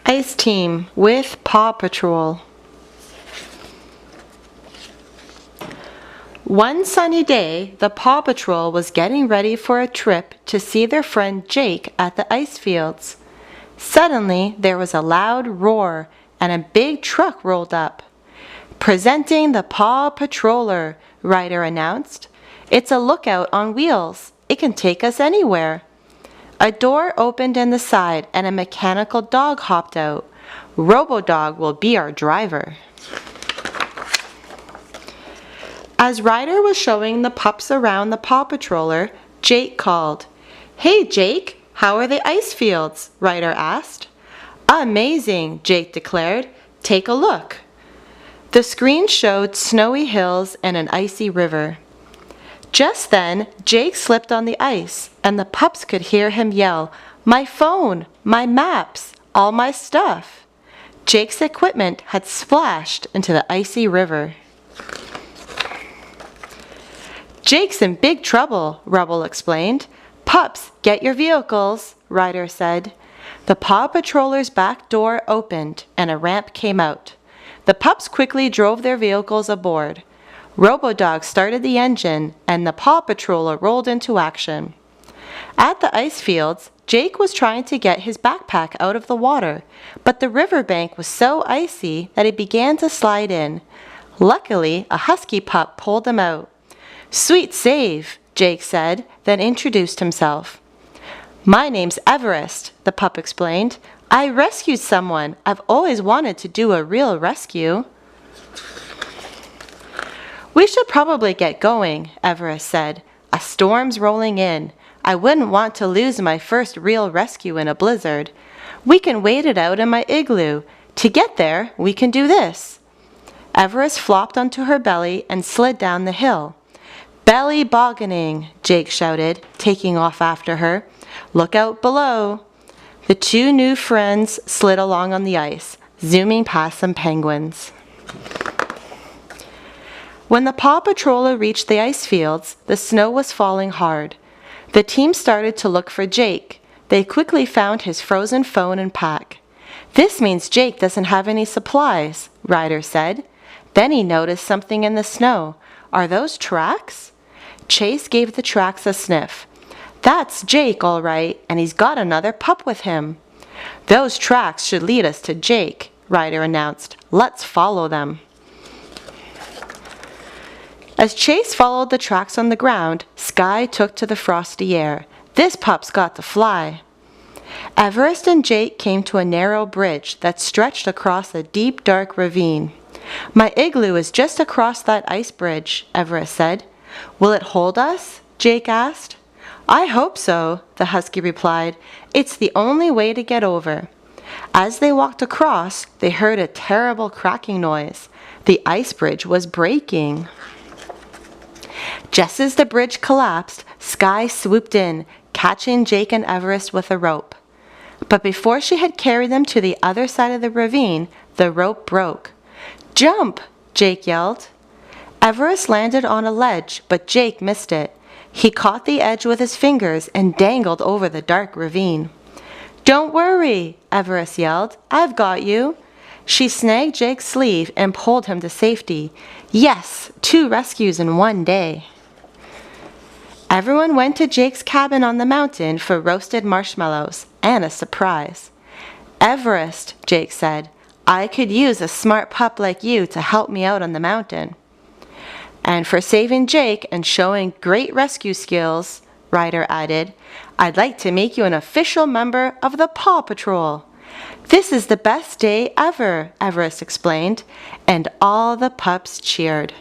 Ice Team with Paw Patrol. One sunny day, the Paw Patrol was getting ready for a trip to see their friend Jake at the ice fields. Suddenly, there was a loud roar, and a big truck rolled up. "Presenting the Paw Patroller," Ryder announced. "It's a lookout on wheels. It can take us anywhere." A door opened in the side, and a mechanical dog hopped out. "Robo-Dog will be our driver." As Ryder was showing the pups around the Paw Patroller, Jake called. "Hey Jake, how are the ice fields?" Ryder asked. "Amazing," Jake declared. "Take a look." The screen showed snowy hills and an icy river. Just then, Jake slipped on the ice, and the pups could hear him yell, "My phone, my maps, all my stuff." Jake's equipment had splashed into the icy river. "Jake's in big trouble," Rubble explained. "Pups, get your vehicles," Ryder said. The Paw Patroller's back door opened, and a ramp came out. The pups quickly drove their vehicles aboard. Robo-Dog started the engine, and the Paw Patroller rolled into action. At the ice fields, Jake was trying to get his backpack out of the water, but the riverbank was so icy that he began to slide in. Luckily, a husky pup pulled him out. "Sweet save," Jake said, then introduced himself. "My name's Everest," the pup explained. "I rescued someone. I've always wanted to do a real rescue." "We should probably get going," Everest said. "A storm's rolling in. I wouldn't want to lose my first real rescue in a blizzard. We can wait it out in my igloo. To get there, we can do this." Everest flopped onto her belly and slid down the hill. "Belly bogganing," Jake shouted, taking off after her. "Look out below." The two new friends slid along on the ice, zooming past some penguins. When the Paw Patroller reached the ice fields, the snow was falling hard. The team started to look for Jake. They quickly found his frozen phone and pack. "This means Jake doesn't have any supplies," Ryder said. Then he noticed something in the snow. "Are those tracks?" Chase gave the tracks a sniff. "That's Jake, all right, and he's got another pup with him." "Those tracks should lead us to Jake," Ryder announced. "Let's follow them." As Chase followed the tracks on the ground, Sky took to the frosty air. "This pup's got to fly." Everest and Jake came to a narrow bridge that stretched across a deep, dark ravine. "My igloo is just across that ice bridge," Everest said. "Will it hold us?" Jake asked. "I hope so," the husky replied. "It's the only way to get over." As they walked across, they heard a terrible cracking noise. The ice bridge was breaking. Just as the bridge collapsed, Sky swooped in, catching Jake and Everest with a rope. But before she had carried them to the other side of the ravine, the rope broke. "Jump!" Jake yelled. Everest landed on a ledge, but Jake missed it. He caught the edge with his fingers and dangled over the dark ravine. "Don't worry," Everest yelled. "I've got you." She snagged Jake's sleeve and pulled him to safety. Yes, 2 rescues in one day. Everyone went to Jake's cabin on the mountain for roasted marshmallows and a surprise. "Everest," Jake said, "I could use a smart pup like you to help me out on the mountain." "And for saving Jake and showing great rescue skills," Ryder added, "I'd like to make you an official member of the Paw Patrol." "This is the best day ever," Everest explained, and all the pups cheered.